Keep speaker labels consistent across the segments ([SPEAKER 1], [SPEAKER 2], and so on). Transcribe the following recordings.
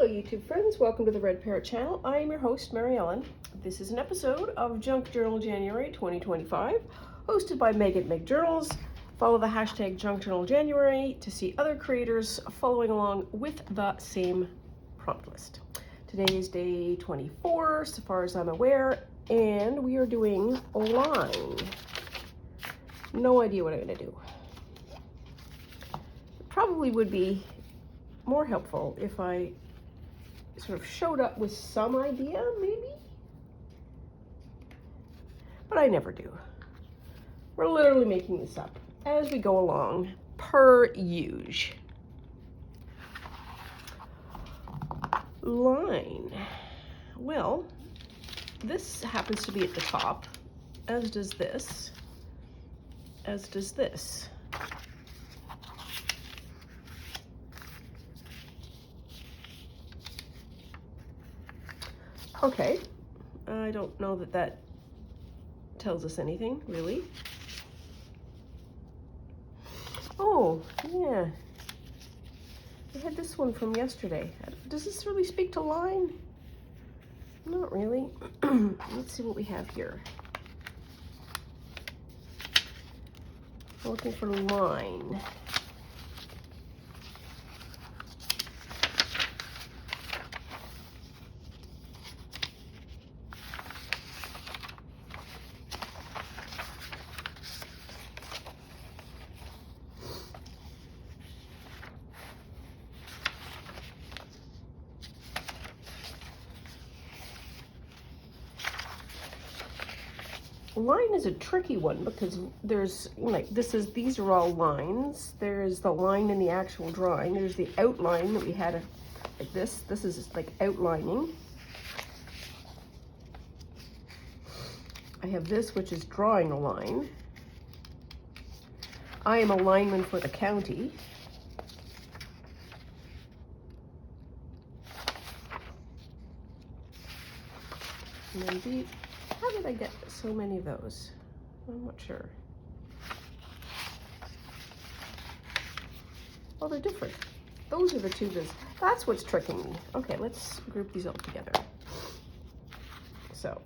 [SPEAKER 1] Hello YouTube friends, welcome to the Red Parrot channel. I am your host, Mary Ellen. This is an episode of Junk Journal January 2025, hosted by Megan Meg Journals. Follow the hashtag Junk Journal January to see other creators following along with the same prompt list. Today is day 24, so far as I'm aware, and we are doing line. No idea what I'm going to do. It probably would be more helpful if I sort of showed up with some idea, maybe, but I never do. We're literally making this up as we go along, per usual. Line. Well, this happens to be at the top, as does this, as does this. Okay, I don't know that that tells us anything, really. Oh, yeah. I had this one from yesterday. Does this really speak to line? Not really. Let's see what we have here. We're looking for line. Line is a tricky one because there's like these are all lines. There's the line in the actual drawing. There's the outline that we had like this. This is like outlining. I have this, which is drawing a line. I am a lineman for the county. And then these. How did I get so many of those? I'm not sure. Oh, they're different. Those are the two that's what's tricking me. Okay, let's group these all together. So,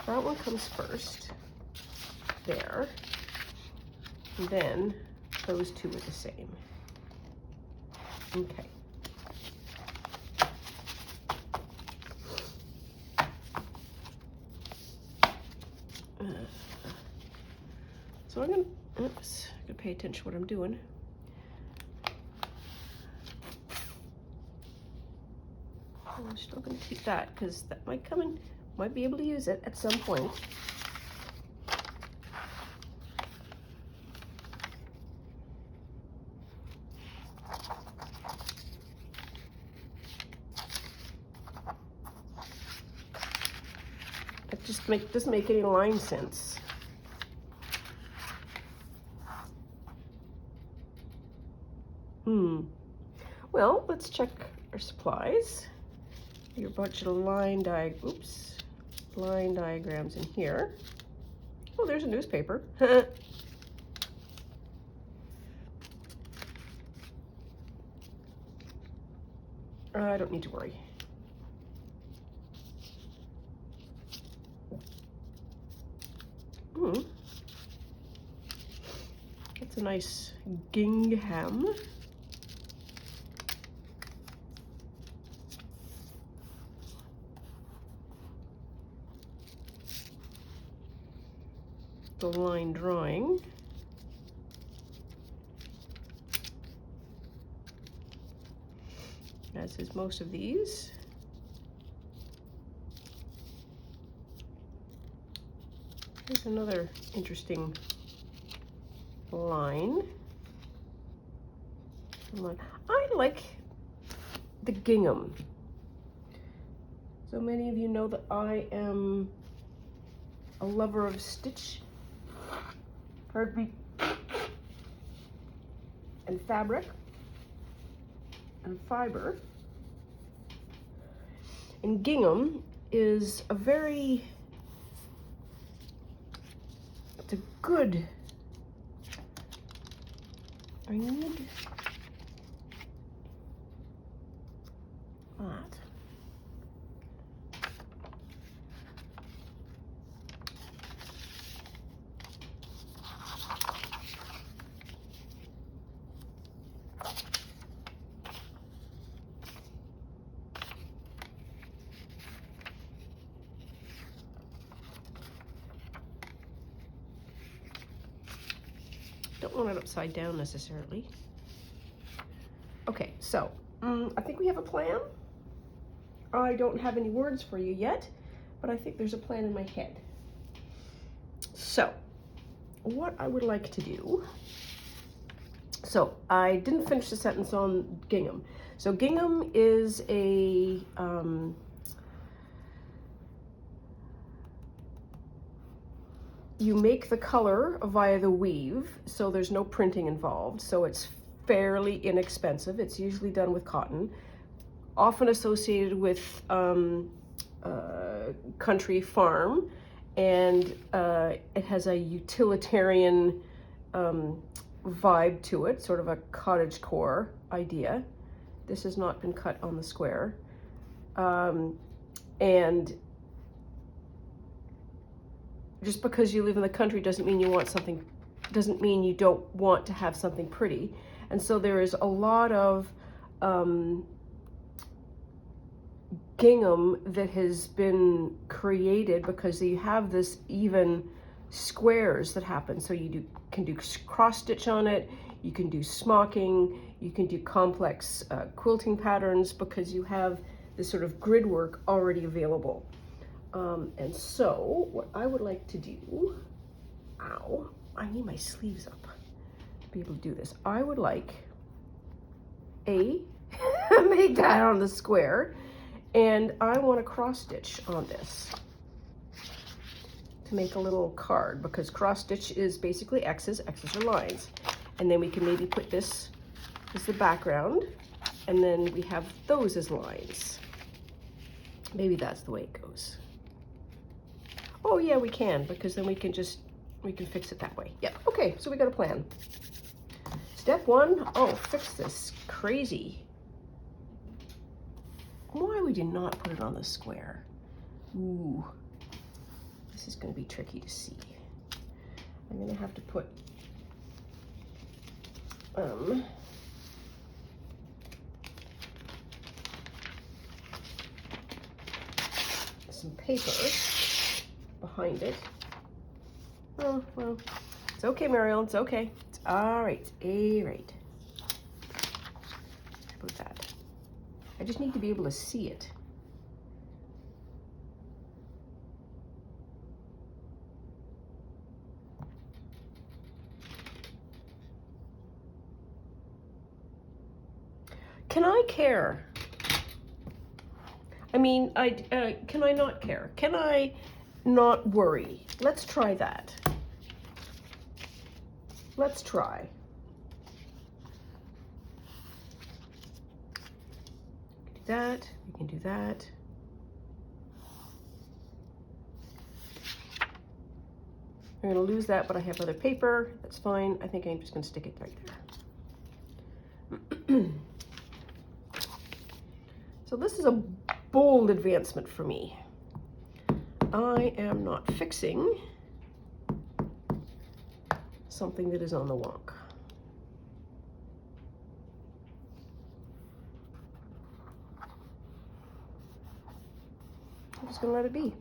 [SPEAKER 1] that one comes first. There. And then those two are the same. Okay. So I'm gonna pay attention to what I'm doing. I'm still gonna keep that because that might come in, might be able to use it at some point. It just doesn't make any line sense. Well, let's check our supplies. Your bunch of line diagrams in here. Oh, there's a newspaper. I don't need to worry. That's a nice gingham. The line drawing. As is most of these. Here's another interesting line. I like the gingham. So many of you know that I am a lover of stitch, pardon me, and fabric and fiber. And gingham is it's a good, I need don't want it upside down necessarily. Okay, so I think we have a plan. I don't have any words for you yet, but I think there's a plan in my head. So, what I would like to do, so I didn't finish the sentence on gingham. So gingham is a, you make the color via the weave, so there's no printing involved, so it's fairly inexpensive. It's usually done with cotton, often associated with country farm, and it has a utilitarian vibe to it, sort of a cottage core idea. This has not been cut on the square. And just because you live in the country doesn't mean you want something, doesn't mean you don't want to have something pretty. And so there is a lot of gingham that has been created because you have this even squares that happen. So you can do cross stitch on it, you can do smocking, you can do complex quilting patterns because you have this sort of grid work already available. And so what I would like to do, ow, I need my sleeves up to be able to do this. I would like make that on the square, and I want to cross stitch on this to make a little card, because cross stitch is basically X's are lines. And then we can maybe put this as the background, and then we have those as lines. Maybe that's the way it goes. Oh yeah, we can, because then we can fix it that way. Yeah, okay, so we got a plan. Step one, oh, fix this crazy. Why would you not put it on the square? Ooh, this is gonna be tricky to see. I'm gonna have to put some paper behind it. Oh, well, it's okay, Mariel, it's okay. It's all right, right. How about that? I just need to be able to see it. Can I care? I mean, can I not care? Can I not worry? Let's try that. Let's try. Do that, we can do that. I'm gonna lose that, but I have other paper, that's fine. I think I'm just gonna stick it right there. So this is a bold advancement for me. I am not fixing something that is on the wonk. I'm just gonna let it be.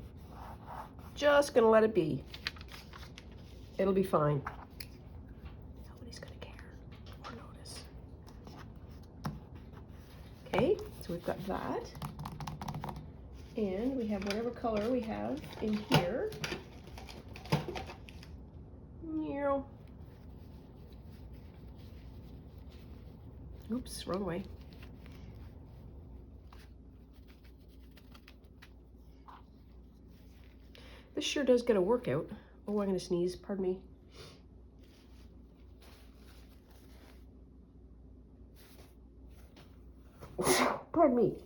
[SPEAKER 1] Just gonna let it be. It'll be fine. Nobody's gonna care or notice. Okay, so we've got that. And we have whatever color we have in here. Oops, wrong way. This sure does get a workout. Oh, I'm gonna sneeze, pardon me. Pardon me.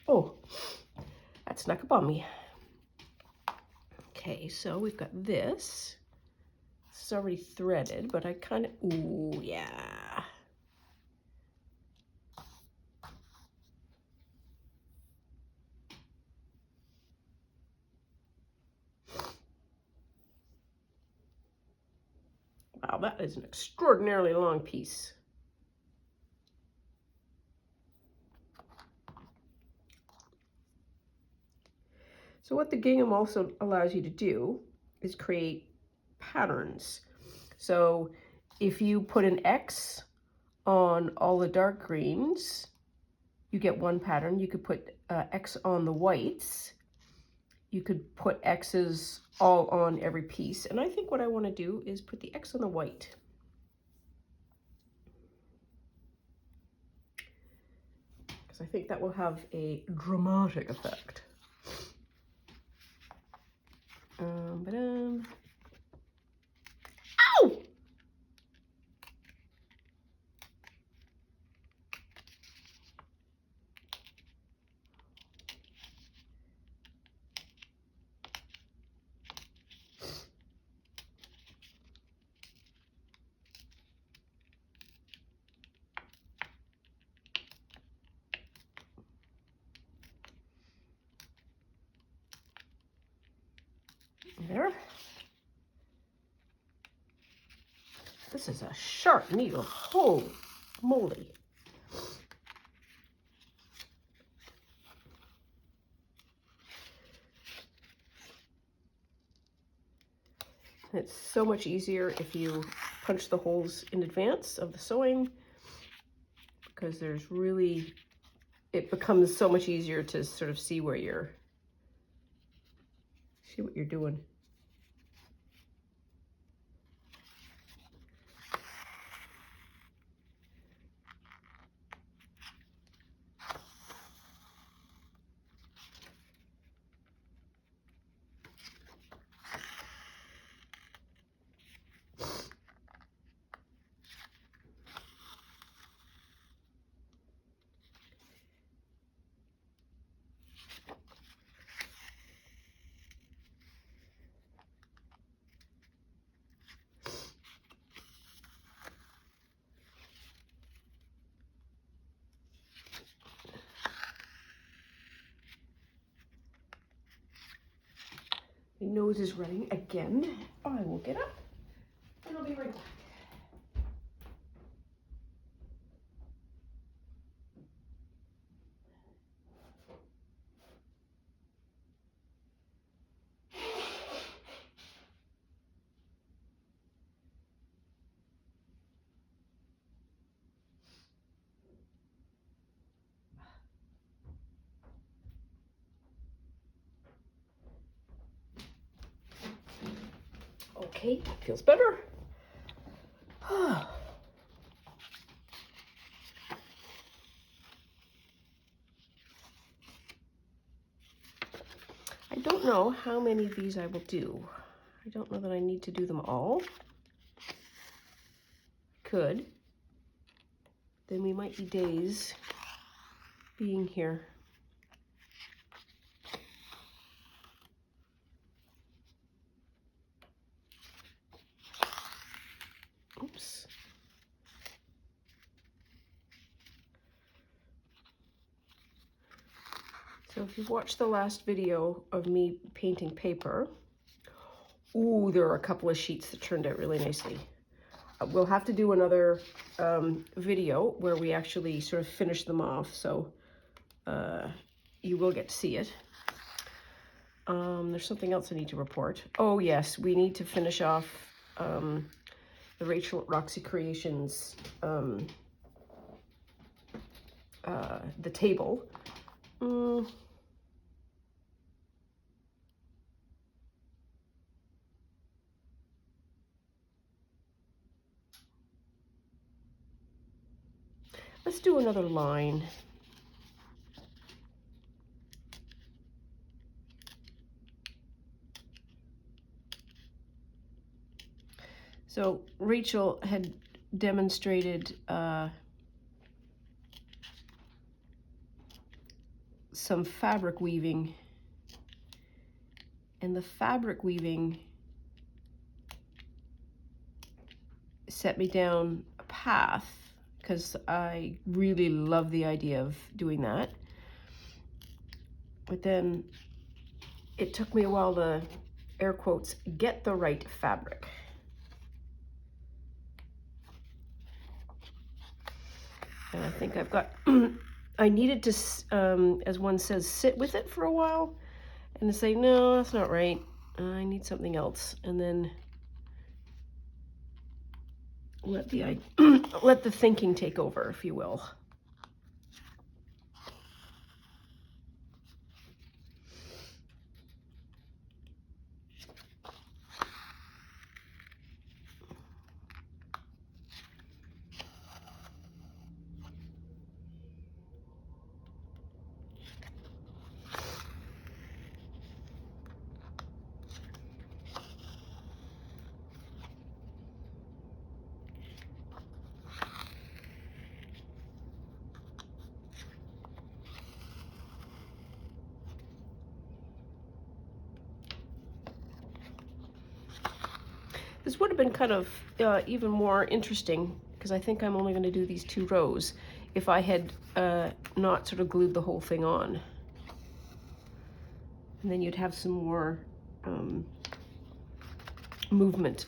[SPEAKER 1] Oh, that snuck up on me. Okay, so we've got this. This is already threaded, but I kind of, ooh, yeah. Wow, that is an extraordinarily long piece. So what the gingham also allows you to do is create patterns. So if you put an X on all the dark greens, you get one pattern. You could put X on the whites. You could put X's all on every piece. And I think what I want to do is put the X on the white. Because I think that will have a dramatic effect. Ow! There. This is a sharp needle. Holy moly. It's so much easier if you punch the holes in advance of the sewing, because there's really, it becomes so much easier to sort of see what you're doing. My nose is running again. I will get up and I'll be right back. Okay, feels better. I don't know how many of these I will do. I don't know that I need to do them all. Could. Then we might be days being here. Oops. So if you've watched the last video of me painting paper, ooh, there are a couple of sheets that turned out really nicely. We'll have to do another video where we actually sort of finish them off, so you will get to see it. There's something else I need to report. Oh yes, we need to finish off the Rachel Roxy Creations, the table. Let's do another line. So Rachel had demonstrated some fabric weaving, and the fabric weaving set me down a path, because I really love the idea of doing that. But then it took me a while to, air quotes, get the right fabric. And I think I've got, I needed to, as one says, sit with it for a while. and to say, no, that's not right, I need something else, and then let the let the thinking take over, if you will. This would have been kind of even more interesting, because I think I'm only going to do these 2 rows, if I had not sort of glued the whole thing on. And then you'd have some more movement.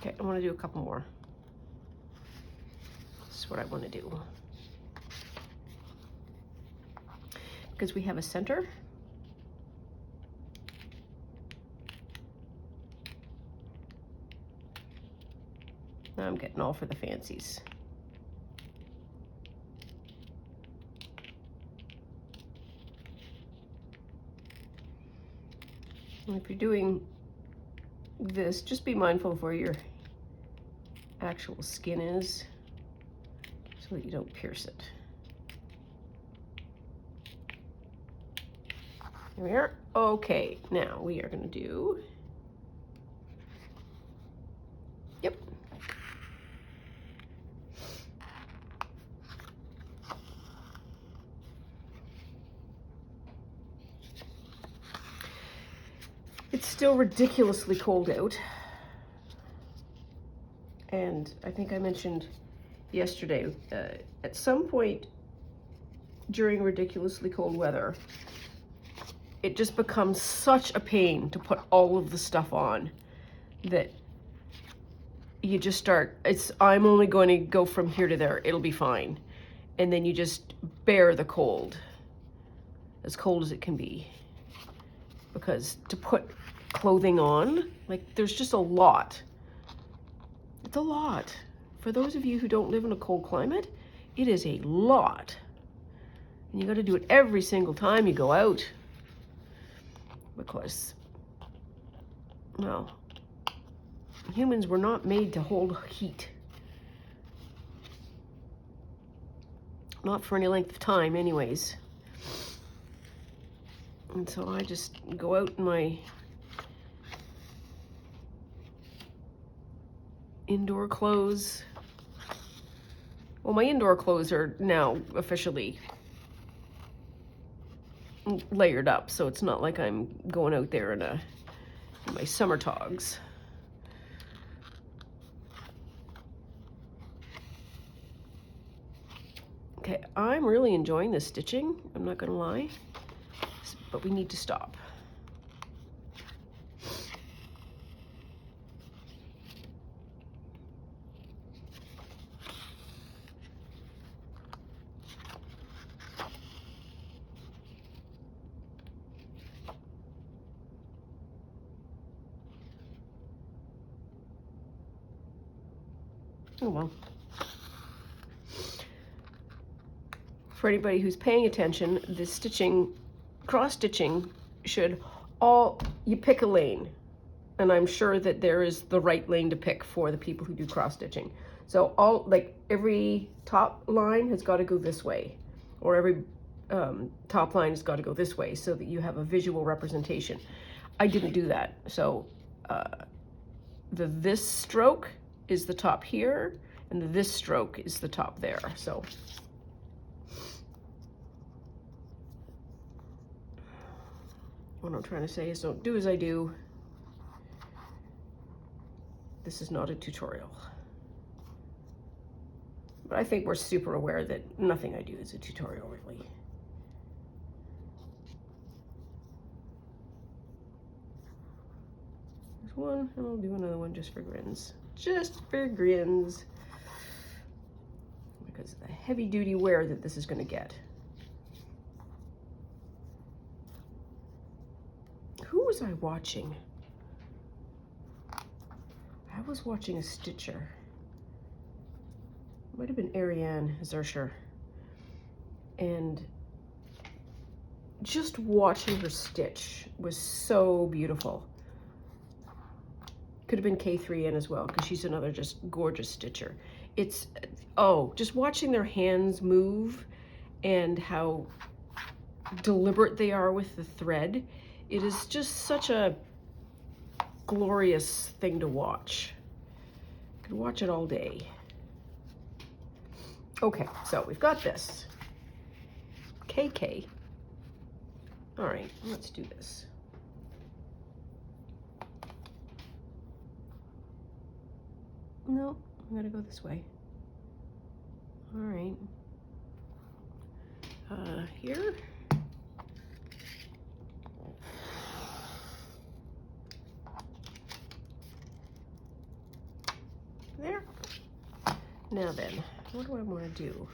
[SPEAKER 1] Okay, I want to do a couple more. This is what I want to do. Because we have a center. Now I'm getting all for the fancies. And if you're doing this, just be mindful of where your actual skin is, so that you don't pierce it. There we are. Okay, now we are going to do, yep. It's still ridiculously cold out. And I think I mentioned yesterday, at some point during ridiculously cold weather, it just becomes such a pain to put all of the stuff on that you just start, I'm only going to go from here to there, it'll be fine. And then you just bear the cold, as cold as it can be. Because to put clothing on, like, there's just a lot. It's a lot. For those of you who don't live in a cold climate, it is a lot. And you got to do it every single time you go out. Because, well, humans were not made to hold heat. Not for any length of time, anyways. And so I just go out in my indoor clothes. Well, my indoor clothes are now officially layered up, so it's not like I'm going out there in my summer togs. Okay, I'm really enjoying this stitching, I'm not gonna lie, but we need to stop. Oh well. For anybody who's paying attention, the stitching, cross stitching should you pick a lane. And I'm sure that there is the right lane to pick for the people who do cross stitching. So every top line has got to go this way, or every top line has got to go this way so that you have a visual representation. I didn't do that. So this stroke is the top here, and this stroke is the top there. So what I'm trying to say is don't do as I do. This is not a tutorial. But I think we're super aware that nothing I do is a tutorial, really. There's one, and I'll do another one just for grins. Just for grins. Because of the heavy-duty wear that this is going to get. Who was I watching? I was watching a stitcher. Might have been Ariane Zersher. And just watching her stitch was so beautiful. Could have been K3N as well, because she's another just gorgeous stitcher. It's, oh, just watching their hands move and how deliberate they are with the thread. It is just such a glorious thing to watch. Could watch it all day. Okay, so we've got this. KK. All right, let's do this. No, I'm gonna go this way. All right. Here. There. Now then, what do I want to do?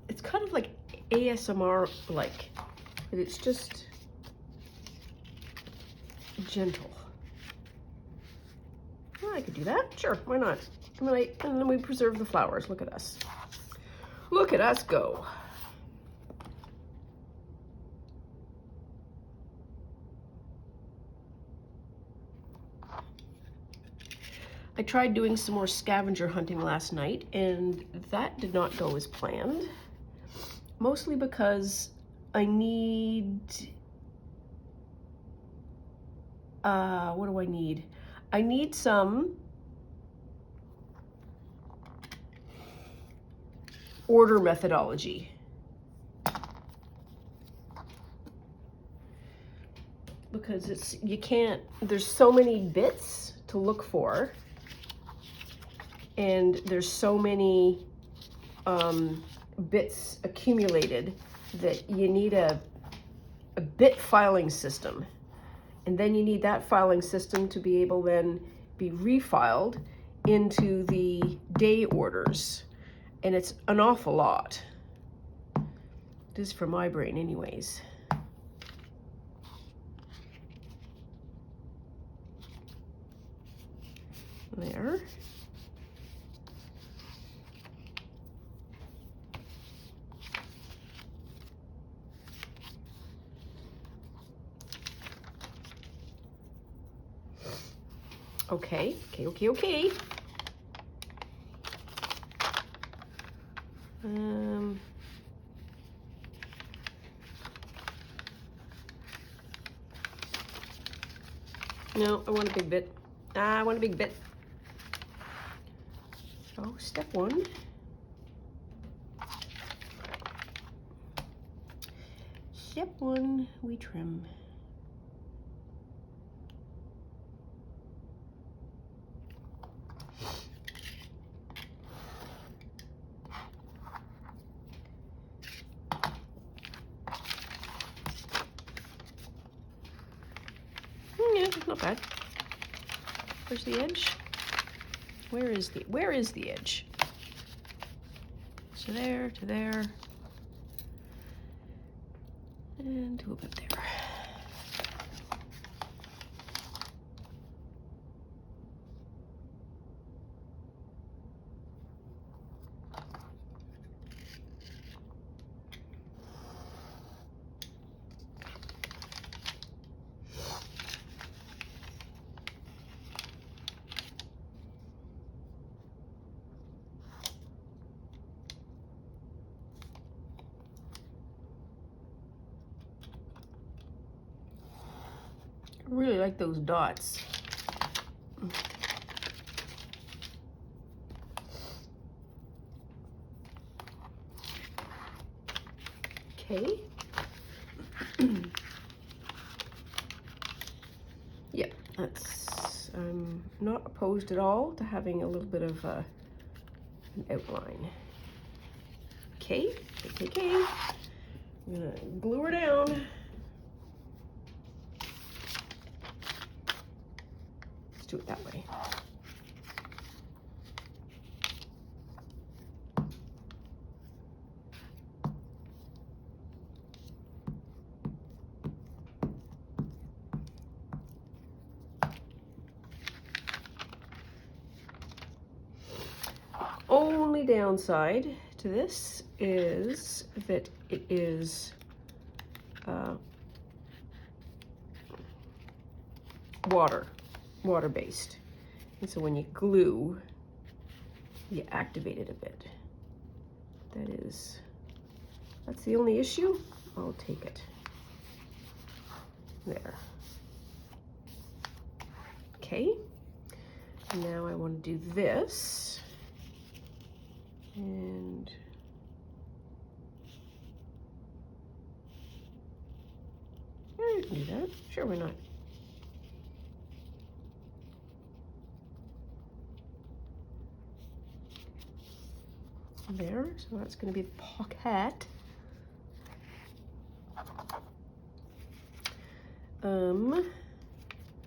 [SPEAKER 1] It's kind of like ASMR-like, but it's just gentle. Well, I could do that. Sure, why not? And then we preserve the flowers. Look at us. Look at us go. I tried doing some more scavenger hunting last night, and that did not go as planned. Mostly because I need, what do I need? I need some order methodology. Because you can't, there's so many bits to look for, and there's so many bits accumulated that you need a bit filing system, and then you need that filing system to be able then be refiled into the day orders, and it's an awful lot. It is for my brain anyways. There. Okay. No, I want a big bit. I want a big bit. So, step one. Step one, we trim. Yeah, not bad. Where's the edge? Where is the edge? So there to there. And do a bit there. I really like those dots. Okay. Yeah, I'm not opposed at all to having a little bit of an outline. Okay. I'm gonna glue her down. Let's do it that way. Only downside to this is that it is water-based. And so when you glue, you activate it a bit. That's the only issue. I'll take it. There. Okay. Now I want to do this. And yeah, you can do that. Sure, why not? There, so that's going to be the pocket.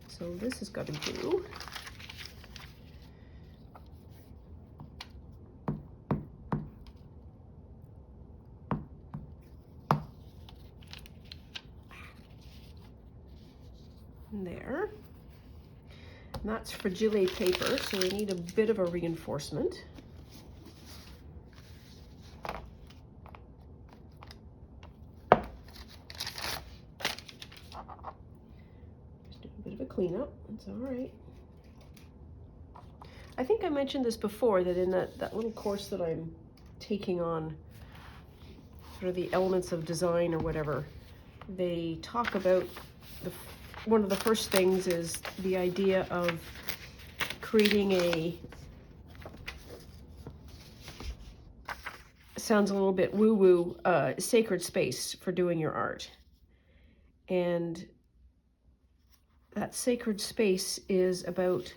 [SPEAKER 1] So this has got to glue. There. And that's fragile paper, so we need a bit of a reinforcement. Just do a bit of a cleanup, that's all right. I think I mentioned this before, that in that little course that I'm taking on, sort of the elements of design or whatever, they talk about one of the first things is the idea of creating sounds a little bit woo-woo, sacred space for doing your art. And that sacred space is about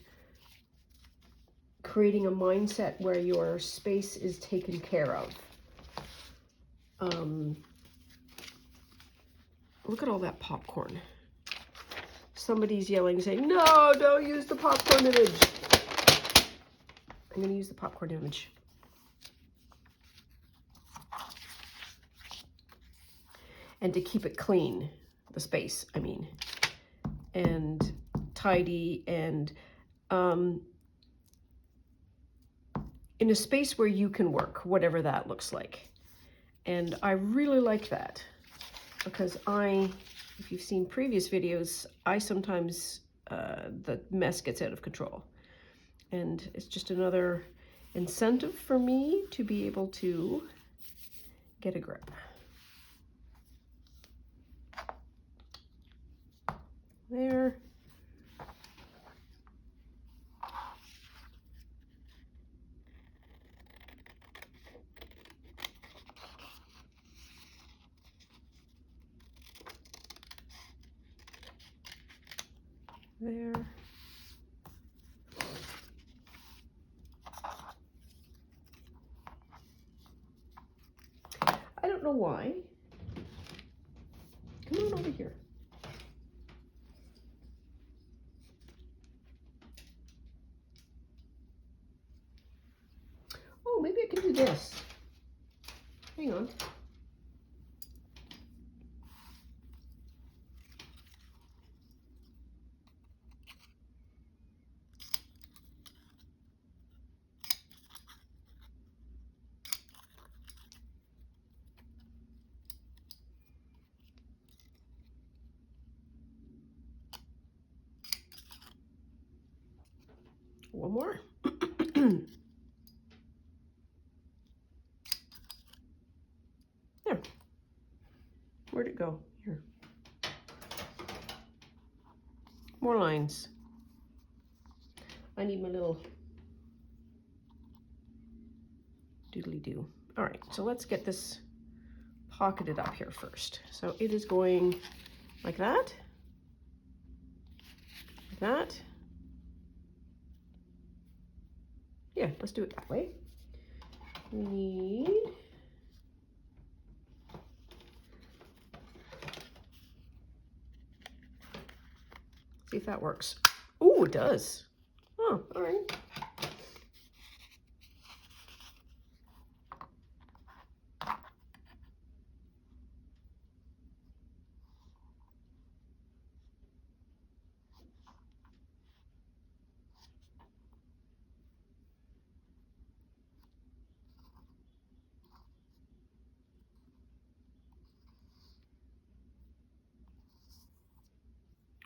[SPEAKER 1] creating a mindset where your space is taken care of. Look at all that popcorn. Somebody's yelling, saying, no, don't use the popcorn image. I'm going to use the popcorn image. And to keep it clean, the space, I mean, and tidy, and in a space where you can work, whatever that looks like. And I really like that, because if you've seen previous videos, I sometimes, the mess gets out of control. And it's just another incentive for me to be able to get a grip. There. There. I don't know why. Come on over here. Oh, maybe I can do this. Hang on. one more. There. Where'd it go? Here. More lines. I need my little doodly-doo. All right, so let's get this pocketed up here first. So it is going like that, like that. Yeah, let's do it that way. We need see if that works. Oh, it does. Oh, all right.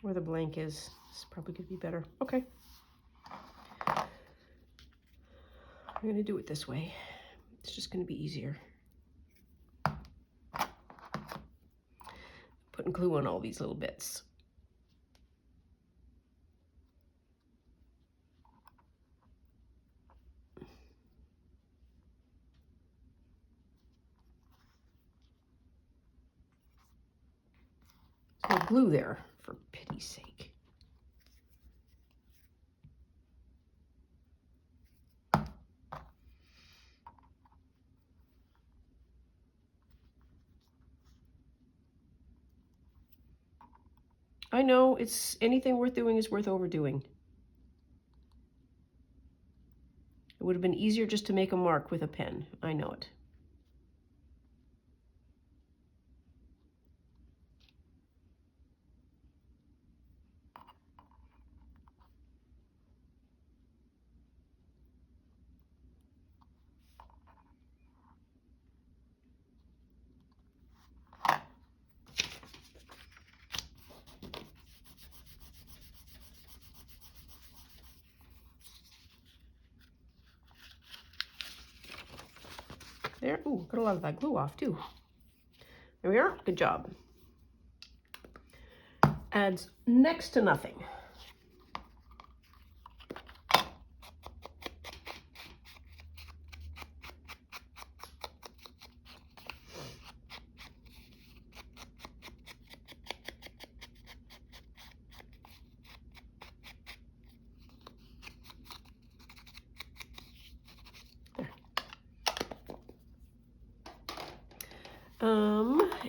[SPEAKER 1] Where the blank is probably going to be better. Okay. I'm going to do it this way. It's just going to be easier. Putting glue on all these little bits. There's no glue there, for pity's sake. I know, it's anything worth doing is worth overdoing. It would have been easier just to make a mark with a pen. I know it. There, ooh, got a lot of that glue off too. There we are, good job. Adds next to nothing.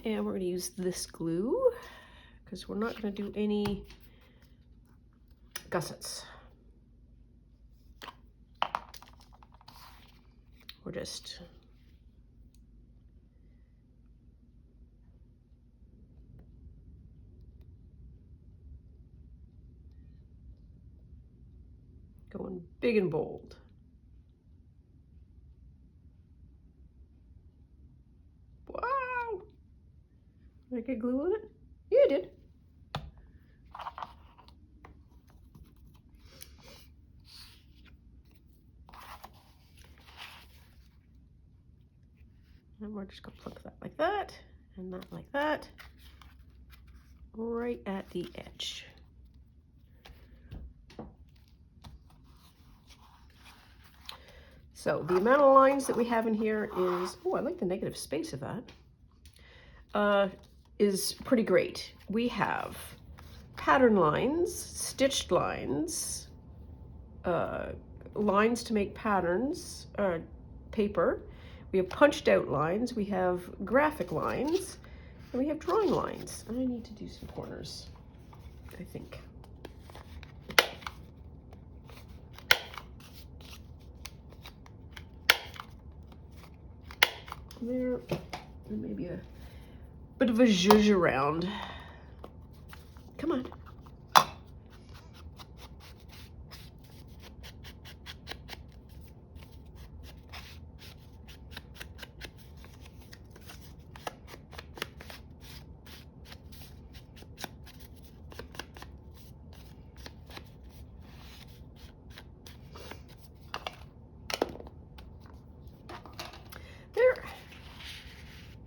[SPEAKER 1] And we're going to use this glue because we're not going to do any gussets. We're just going big and bold. Wow! Did I get glue on it? Yeah, I did. And we're just going to plug that like that, and that like that, right at the edge. So the amount of lines that we have in here is, oh, I like the negative space of that, is pretty great. We have pattern lines, stitched lines, lines to make patterns, paper. We have punched out lines, we have graphic lines, and we have drawing lines. And I need to do some corners, I think. There, and maybe a bit of a zhuzh around. Come on.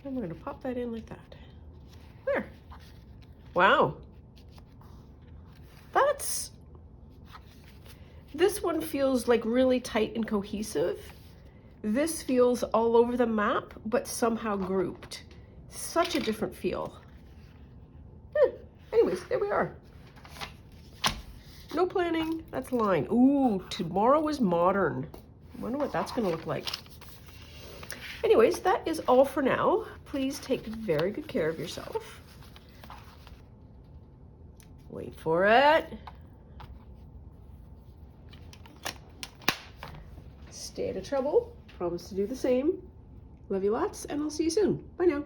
[SPEAKER 1] And we're going to pop that in like that. There. Wow. This one feels like really tight and cohesive. This feels all over the map, but somehow grouped. Such a different feel. Anyways, there we are. No planning, that's line. Ooh, tomorrow is modern. I wonder what that's gonna look like. Anyways, that is all for now. Please take very good care of yourself. Wait for it. Stay out of trouble. Promise to do the same. Love you lots, and I'll see you soon. Bye now.